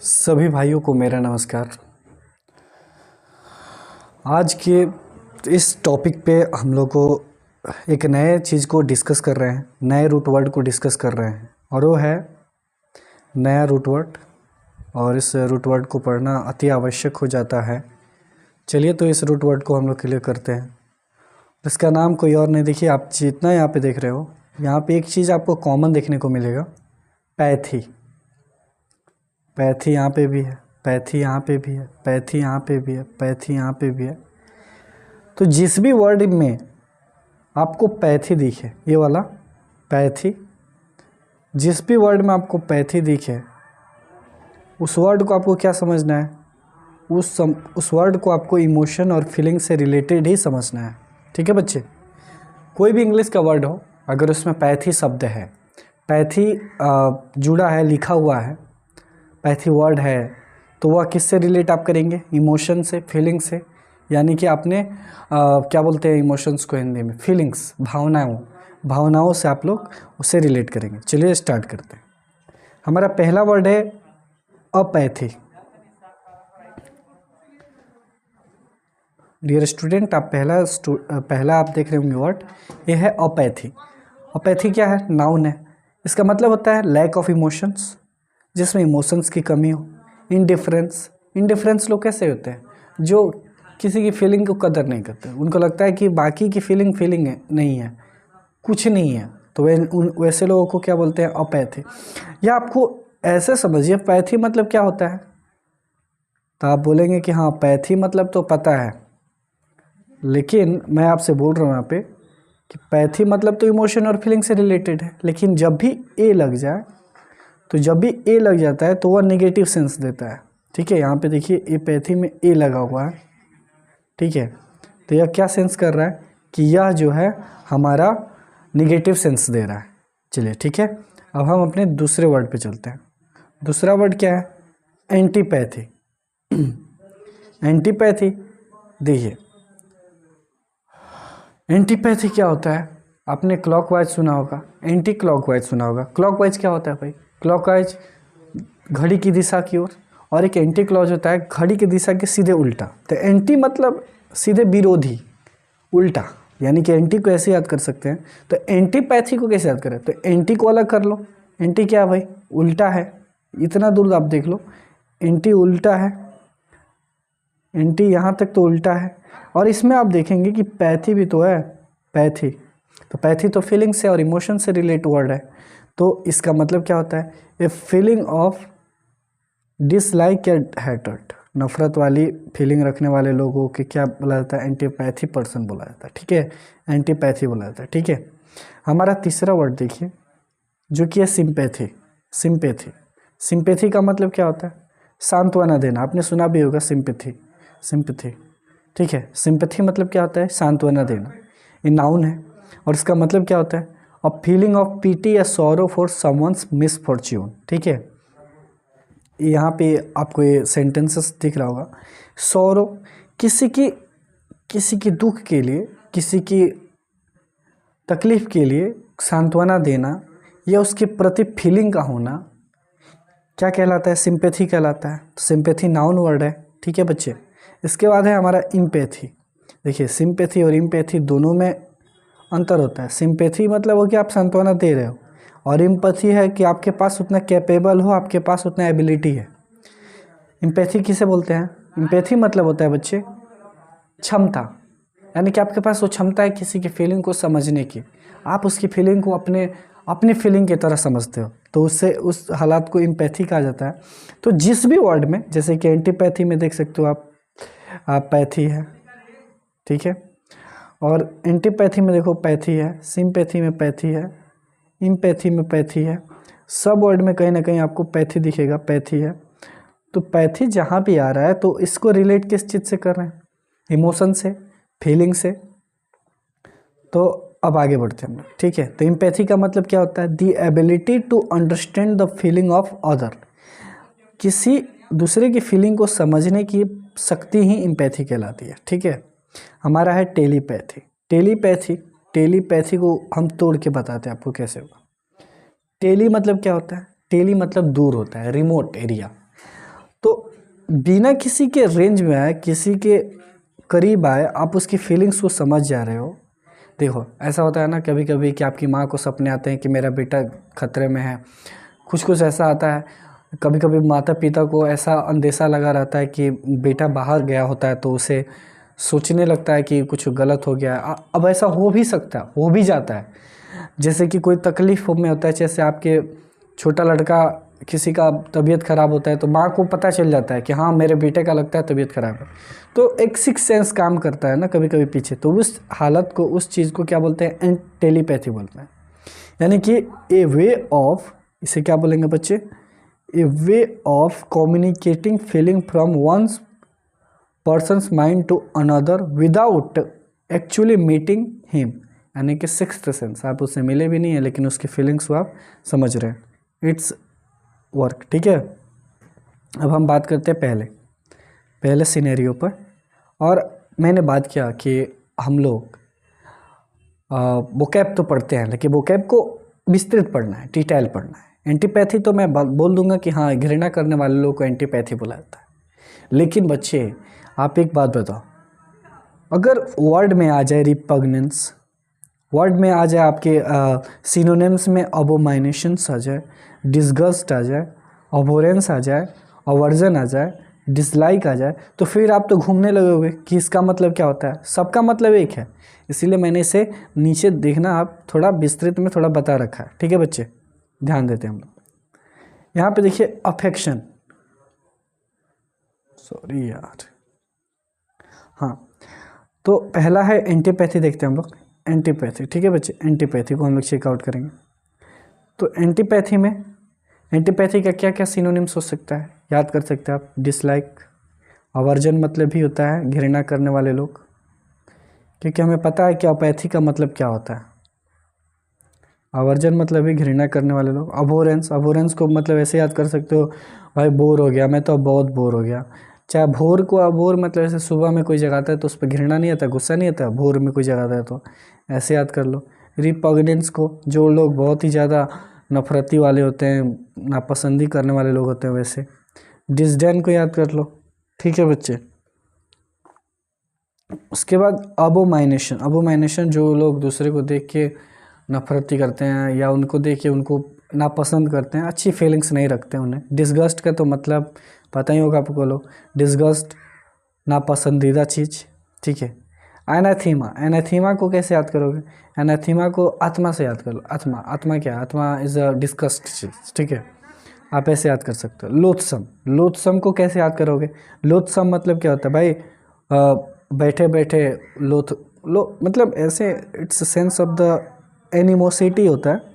सभी भाइयों को मेरा नमस्कार। आज के इस टॉपिक पे हम लोग को एक नए चीज़ को डिस्कस कर रहे हैं, नए रूट वर्ड को डिस्कस कर रहे हैं और वो है नया रूट वर्ड। और इस रूट वर्ड को पढ़ना अति आवश्यक हो जाता है। चलिए तो इस रूट वर्ड को हम लोग क्लियर करते हैं। इसका नाम कोई और नहीं, देखिए आप जितना यहाँ पे देख रहे हो, यहाँ पे एक चीज़ आपको कॉमन देखने को मिलेगा, पैथी। पैथी यहाँ पे भी है, पैथी यहाँ पे भी है, पैथी यहाँ पे भी है, पैथी यहाँ पे भी है। तो जिस भी वर्ड में आपको पैथी दिखे, ये वाला पैथी, जिस भी वर्ड में आपको पैथी दिखे उस वर्ड को आपको क्या समझना है, उस वर्ड को आपको इमोशन और फीलिंग से रिलेटेड ही समझना है। ठीक है बच्चे, कोई भी इंग्लिश का वर्ड हो, अगर उसमें पैथी शब्द है, पैथी जुड़ा है, लिखा हुआ है, पैथी वर्ड है, तो वह किससे रिलेट आप करेंगे? इमोशन से, फीलिंग से। यानी कि आपने क्या बोलते हैं इमोशंस को हिंदी में? फीलिंग्स, भावनाओं से आप लोग उससे रिलेट करेंगे। चलिए स्टार्ट करते हैं। हमारा पहला वर्ड है अपैथी। डियर स्टूडेंट, आप पहला आप देख रहे होंगे वर्ड, ये है अपैथी। अपैथी क्या है? नाउन है। इसका मतलब होता है लैक ऑफ इमोशंस, जिसमें इमोशंस की कमी हो। इंडिफरेंस लोग कैसे होते हैं? जो किसी की फीलिंग को कदर नहीं करते, उनको लगता है कि बाकी की फीलिंग है, नहीं है, कुछ नहीं है, तो वैसे लोगों को क्या बोलते हैं? अपैथी। या आपको ऐसे समझिए, पैथी मतलब क्या होता है, तो आप बोलेंगे कि हाँ पैथी मतलब तो पता है, लेकिन मैं आपसे बोल रहा हूँ यहाँ पे कि पैथी मतलब तो इमोशन और फीलिंग से रिलेटेड है। लेकिन जब भी ए लग जाए, तो जब भी ए लग जाता है तो वह नेगेटिव सेंस देता है। ठीक है, यहाँ पे देखिए ए पैथी में ए लगा हुआ है। ठीक है, तो यह क्या सेंस कर रहा है कि यह जो है हमारा नेगेटिव सेंस दे रहा है। चलिए ठीक है, अब हम अपने दूसरे वर्ड पे चलते हैं। दूसरा वर्ड क्या है? एंटीपैथी। एंटीपैथी, देखिए एंटीपैथी क्या होता है? आपने क्लॉकवाइज सुना होगा, एंटी क्लॉकवाइज सुना होगा। क्लॉकवाइज क्या होता है भाई? क्लॉकवाइज घड़ी की दिशा की ओर, और एक एंटी क्लॉज होता है घड़ी की दिशा के सीधे उल्टा। तो एंटी मतलब सीधे विरोधी, उल्टा। यानी कि एंटी को ऐसे याद कर सकते हैं, तो एंटीपैथी को कैसे याद करें? तो एंटी को अलग कर लो। एंटी क्या है भाई? उल्टा है। इतना दूर आप देख लो, एंटी उल्टा है, एंटी यहाँ तक तो उल्टा है। और इसमें आप देखेंगे कि पैथी भी तो है, पैथी। तो पैथी तो फीलिंग से और इमोशन से रिलेट वर्ड है। तो इसका मतलब क्या होता है? ए फीलिंग ऑफ डिसलाइक या हेटर्ड, नफरत वाली फीलिंग रखने वाले लोगों के क्या बोला जाता है? एंटीपैथी पर्सन बोला जाता है। ठीक है, एंटीपैथी बोला जाता है। ठीक है, हमारा तीसरा वर्ड देखिए, जो कि है सिंपैथी। सिंपैथी का मतलब क्या होता है? सांत्वना देना। आपने सुना भी होगा सिंपैथी। ठीक है, सिंपैथी मतलब क्या होता है? सांत्वना देना। ये नाउन है, और इसका मतलब क्या होता है? अ फीलिंग ऑफ पीटी या सॉरो फॉर समवन्स मिसफॉर्च्यून। ठीक है, यहाँ पे आपको ये सेंटेंसेस दिख रहा होगा। सॉरो, किसी की दुख के लिए, किसी की तकलीफ के लिए सांत्वना देना, या उसके प्रति फीलिंग का होना, क्या कहलाता है? सिंपैथी कहलाता है। सिंपैथी नाउन वर्ड है। ठीक है बच्चे, इसके बाद है हमारा इम्पैथी। देखिए सिंपैथी और इम्पैथी दोनों में अंतर होता है। सिंपैथी मतलब हो कि आप सांत्वना दे रहे हो, और एम्पैथी है कि आपके पास उतना कैपेबल हो, आपके पास उतना एबिलिटी है। एम्पैथी किसे बोलते हैं? एम्पैथी मतलब होता है बच्चे क्षमता, यानी कि आपके पास वो क्षमता है किसी की फीलिंग को समझने की। आप उसकी फीलिंग को अपनी फीलिंग की तरह समझते हो, तो उससे उस हालात को एम्पैथी कहा जाता है। तो जिस भी वर्ड में, जैसे कि एंटीपैथी में देख सकते हो आप पैथी है। ठीक है, और एंटीपैथी में देखो पैथी है, सिंपैथी में पैथी है, इम्पैथी में पैथी है। सब वर्ड में कहीं ना कहीं आपको पैथी दिखेगा, पैथी है। तो पैथी जहाँ भी आ रहा है, तो इसको रिलेट किस चीज़ से कर रहे हैं? इमोशन से, फीलिंग से। तो अब आगे बढ़ते हैं हम लोग। ठीक है, तो एम्पैथी का मतलब क्या होता है? The ability to understand the feeling of other, किसी दूसरे की फीलिंग को समझने की शक्ति ही एम्पैथी कहलाती है। ठीक है, हमारा है टेलीपैथी को हम तोड़ के बताते हैं आपको कैसे होगा। टेली मतलब क्या होता है? टेली मतलब दूर होता है, रिमोट एरिया। बिना किसी के रेंज में आए, किसी के करीब आए, आप उसकी फीलिंग्स को समझ जा रहे हो। देखो ऐसा होता है ना कभी कभी कि आपकी माँ को सपने आते हैं कि मेरा बेटा खतरे में है, कुछ कुछ ऐसा आता है। कभी कभी माता पिता को ऐसा अंदेशा लगा रहता है कि बेटा बाहर गया होता है, तो उसे सोचने लगता है कि कुछ गलत हो गया है। अब ऐसा हो भी सकता है, हो भी जाता है। जैसे कि कोई तकलीफ में होता है, जैसे आपके छोटा लड़का किसी का तबीयत ख़राब होता है, तो माँ को पता चल जाता है कि हाँ मेरे बेटे का लगता है तबीयत ख़राब है। तो एक सिक्स सेंस काम करता है ना कभी कभी पीछे, तो उस हालत को, उस चीज़ को क्या बोलते हैं, टेलीपैथी बोलते हैं। यानी कि ए वे ऑफ, इसे क्या बोलेंगे बच्चे, a way of communicating feeling from one's person's mind to another without actually meeting him. यानी कि सिक्स्थ सेंस, आप उससे मिले भी नहीं है लेकिन उसकी फीलिंग्स को आप समझ रहे हैं। इट्स वर्क, ठीक है। अब हम बात करते हैं पहले सिनेरियो पर। और मैंने बात किया कि हम लोग वोकैब तो पढ़ते हैं, लेकिन वोकैब को विस्तृत पढ़ना है, डिटेल पढ़ना है। एंटीपैथी तो मैं बोल दूंगा कि हाँ घृणा करने वाले लोग को एंटीपैथी बोला जाता है। लेकिन बच्चे आप एक बात बताओ, अगर वर्ड में आ जाए रिपग्नेंस, वर्ड में आ जाए आपके सिनोनिम्स में अबोमाइनेशंस आ जाए, डिसगस्ट आ जाए, अबोरेंस आ जाए, अवर्जन आ जाए, डिसलाइक आ जाए, तो फिर आप तो घूमने लगोगे कि इसका मतलब क्या होता है। सबका मतलब एक है, इसीलिए मैंने इसे नीचे देखना आप थोड़ा विस्तृत में थोड़ा बता रखा है, ठीक है बच्चे, ध्यान देते हैं हम लोग। यहाँ पे देखिए अफेक्शन, सॉरी यार, हाँ तो पहला है एंटीपैथी, देखते हैं हम लोग एंटीपैथी, ठीक है बच्चे। एंटीपैथी को हम लोग चेकआउट करेंगे। तो एंटीपैथी में, एंटीपैथी का क्या क्या सिनोनिम्स हो सकता है, याद कर सकते हैं आप। डिसलाइक, अवर्जन मतलब भी होता है घृणा करने वाले लोग, क्योंकि हमें पता है कि अपैथी का मतलब क्या होता है। अवर्जन मतलब भी घृणा करने वाले लोग। अबोरेंस, अबोरेंस को मतलब ऐसे याद कर सकते हो, भाई बोर हो गया, मैं तो बहुत बोर हो गया। चाहे भोर को, अबोर मतलब ऐसे सुबह में कोई जगाता है तो उस पर घृणा नहीं आता, गुस्सा नहीं आता, भोर में कोई जगाता है तो ऐसे याद कर लो। रिपग्नेंस को, जो लोग बहुत ही ज़्यादा नफरती वाले होते हैं, नापसंदी करने वाले लोग होते हैं वैसे। डिसडेन को याद कर लो, ठीक है बच्चे। उसके बाद अबोमाइनेशन, अबोमाइनेशन जो लोग दूसरे को देख के नफरती करते हैं या उनको देख के उनको नापसंद करते हैं, अच्छी फीलिंग्स नहीं रखते हैं उन्हें। डिसगस्ट का तो मतलब पता ही होगा आपको लोग, डिसगस्ट नापसंदीदा चीज़, ठीक है। एनाथीमा, एनाथीमा को कैसे याद करोगे, एनाथीमा को आत्मा से याद कर लो। आत्मा, आत्मा क्या है, आत्मा इज़ अ डिस्गस्ट चीज़, ठीक है, आप ऐसे याद कर सकते हो। लोथसम, लोथसम को कैसे याद करोगे, लोथसम मतलब क्या होता है भाई, बैठे बैठे मतलब ऐसे, it's sense of the animosity होता है।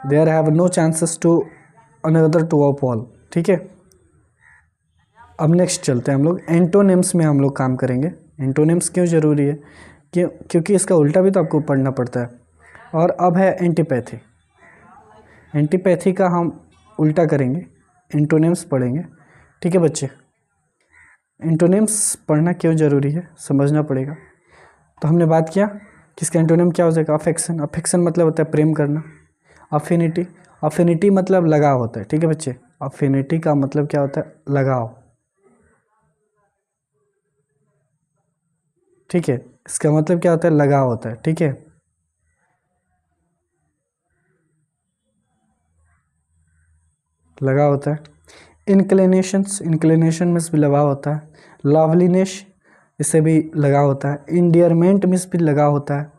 There have no chances to another to a fall, ठीक है। अब नेक्स्ट चलते हैं हम लोग एंटोनिम्स में, हम लोग काम करेंगे। एंटोनिम्स क्यों ज़रूरी है, क्योंकि इसका उल्टा भी तो आपको पढ़ना पड़ता है। और अब है एंटीपैथी, एंटीपैथी का हम उल्टा करेंगे, एंटोनिम्स पढ़ेंगे, ठीक है बच्चे। एंटोनिम्स पढ़ना क्यों ज़रूरी है समझना पड़ेगा। तो हमने बात किया कि इसका एंटोनिम क्या हो जाएगा, अफेक्शन, अफेक्शन मतलब होता है प्रेम करना। अफिनिटी, अफिनिटी मतलब लगाव होता है, ठीक है बच्चे। अफिनिटी का मतलब क्या होता है, लगाव, ठीक है, इसका मतलब क्या होता है, लगाव होता है, ठीक है। लगाव होता है। इंक्लिनेशंस, इंक्लिनेशन में भी लगाव होता है। लवलीनेस, इससे भी लगाव होता है। इंडियरमेंट में भी लगाव होता है।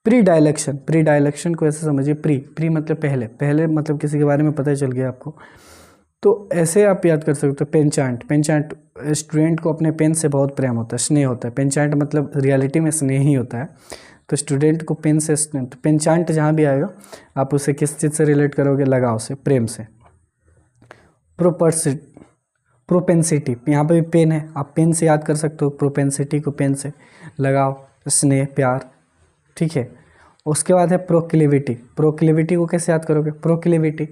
प्री डायलेक्शन, प्री डायलेक्शन को ऐसे समझिए, प्री, प्री मतलब पहले, पहले मतलब किसी के बारे में पता चल गया आपको, तो ऐसे आप याद कर सकते हो। पेनचांट, पेनचांट, स्टूडेंट को अपने पेन से बहुत प्रेम होता है, स्नेह होता है। पेनचांट मतलब रियलिटी में स्नेह ही होता है, तो स्टूडेंट को पेन से स्नेह, तो पेनचांट जहाँ भी आएगा आप उसे किस चीज़ से रिलेट करोगे, लगाव से, प्रेम से। प्रोपेंसिटी, यहाँ पे भी पेन है, आप पेन से याद कर सकते हो, प्रोपेंसिटी को पेन से, लगाव, स्नेह, प्यार, ठीक है। उसके बाद है प्रोक्लिविटी, प्रोक्लिविटी को कैसे याद करोगे, प्रोक्लिविटी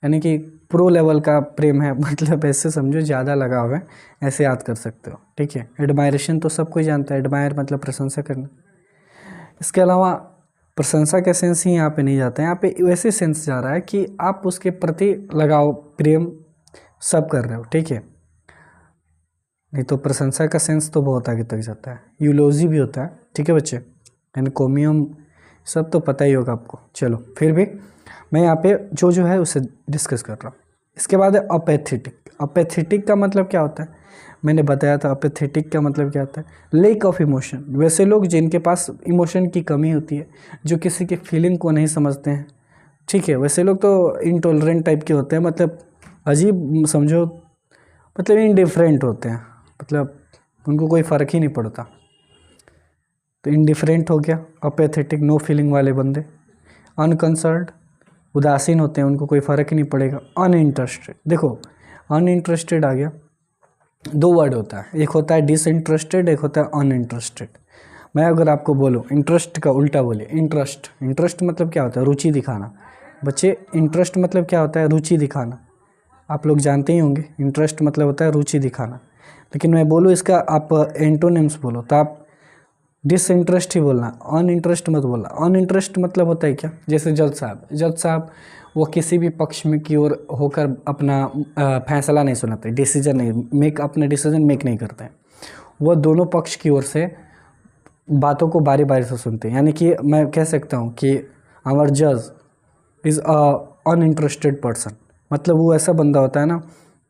यानी कि प्रो लेवल का प्रेम है, मतलब ऐसे समझो ज़्यादा लगाव है, ऐसे याद कर सकते हो, ठीक है। एडमायरेशन तो सब कोई जानता है, एडमायर मतलब प्रशंसा करना। इसके अलावा प्रशंसा का सेंस ही यहाँ पे नहीं जाता है, यहाँ पे वैसे सेंस जा रहा है कि आप उसके प्रति लगाव, प्रेम सब कर रहे हो, ठीक है। नहीं तो प्रशंसा का सेंस तो बहुत आगे तक जाता है, यूलोजी भी होता है, ठीक है बच्चे, एनकोमियम सब तो पता ही होगा आपको। चलो फिर भी मैं यहाँ पे जो जो है उसे डिस्कस कर रहा हूँ। इसके बाद है अपैथेटिक। अपैथेटिक का मतलब क्या होता है, मैंने बताया था अपैथेटिक का मतलब क्या होता है, लेक ऑफ इमोशन। वैसे लोग जिनके पास इमोशन की कमी होती है, जो किसी की फीलिंग को नहीं समझते हैं, ठीक है, वैसे लोग तो इंटॉलरेंट टाइप के होते हैं, मतलब अजीब समझो, मतलब इनडिफरेंट होते हैं, मतलब उनको कोई फ़र्क ही नहीं पड़ता। तो इनडिफरेंट हो गया अपैथेटिक, नो फीलिंग वाले बंदे। अनकंसर्न्ड, उदासीन होते हैं, उनको कोई फ़र्क ही नहीं पड़ेगा। अनइंटरेस्टेड, देखो अनइंटरेस्टेड आ गया, दो वर्ड होता है, एक होता है डिसइंटरेस्टेड, एक होता है अनइंटरेस्टेड। मैं अगर आपको बोलूँ इंटरेस्ट का उल्टा बोले इंटरेस्ट, इंटरेस्ट मतलब क्या होता है, रुचि दिखाना। बच्चे इंटरेस्ट मतलब क्या होता है, रुचि दिखाना, आप लोग जानते ही होंगे, इंटरेस्ट मतलब होता है रुचि दिखाना। लेकिन मैं बोलूँ इसका आप एंटोनिम्स बोलो तो आप डिसइंटरेस्ट ही बोलना, अनइंटरेस्ट मत बोलना। अनइंटरेस्ट मतलब होता है क्या, जैसे जज साहब वो किसी भी पक्ष में की ओर होकर अपना फैसला नहीं सुनाते, डिसीजन नहीं अपना डिसीजन मेक नहीं करते हैं, वो दोनों पक्ष की ओर से बातों को बारी बारी से सुनते हैं। यानी कि मैं कह सकता हूँ कि आवर जज इज़ अ अनइंटरेस्टेड पर्सन, मतलब वो ऐसा बंदा होता है ना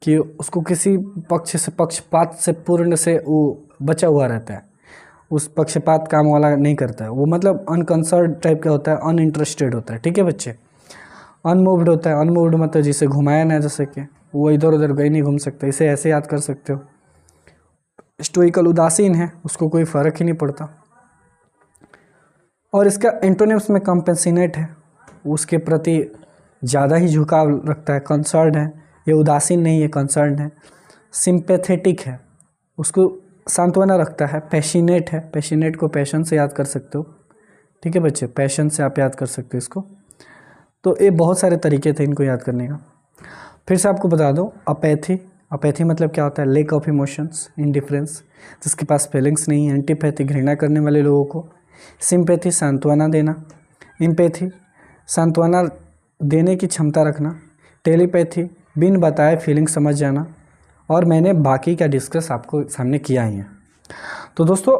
कि उसको किसी पक्षपात से पूर्ण से वो बचा हुआ रहता है, उस पक्षपात काम वाला नहीं करता है वो, मतलब अनकंसर्न टाइप का होता है, अनइंटरेस्टेड होता है, ठीक है बच्चे। अनमूव्ड होता है, अनमूव्ड मतलब जिसे घुमाया ना जा सके, वो इधर उधर कहीं नहीं घूम सकता, इसे ऐसे याद कर सकते हो। स्टोइकल, उदासीन है, उसको कोई फ़र्क ही नहीं पड़ता। और इसका एंटोनिम्स में कंपेंसिनेट है, उसके प्रति ज़्यादा ही झुकाव रखता है। कंसर्न है, ये उदासीन नहीं है, कंसर्न है। सिंपैथेटिक है, उसको सांत्वना रखता है। पैशनेट है, पैशनेट को पैशन से याद कर सकते हो, ठीक है बच्चे, पैशन से आप याद कर सकते हो इसको। तो ये बहुत सारे तरीके थे इनको याद करने का। फिर से आपको बता दो, अपैथी, अपैथी मतलब क्या होता है, लेक ऑफ इमोशंस, इंडिफरेंस, जिसके पास फीलिंग्स नहीं है। एंटीपैथी, घृणा करने वाले लोगों को। सिंपैथी, सांत्वना देना। एम्पैथी, सांत्वना देने की क्षमता रखना। टेलीपैथी, बिन बताए फीलिंग समझ जाना। और मैंने बाकी का डिस्कस आपको सामने किया ही है। तो दोस्तों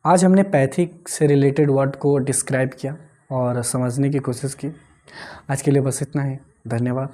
आज हमने पैथिक से रिलेटेड वर्ड को डिस्क्राइब किया और समझने की कोशिश की। आज के लिए बस इतना ही, धन्यवाद।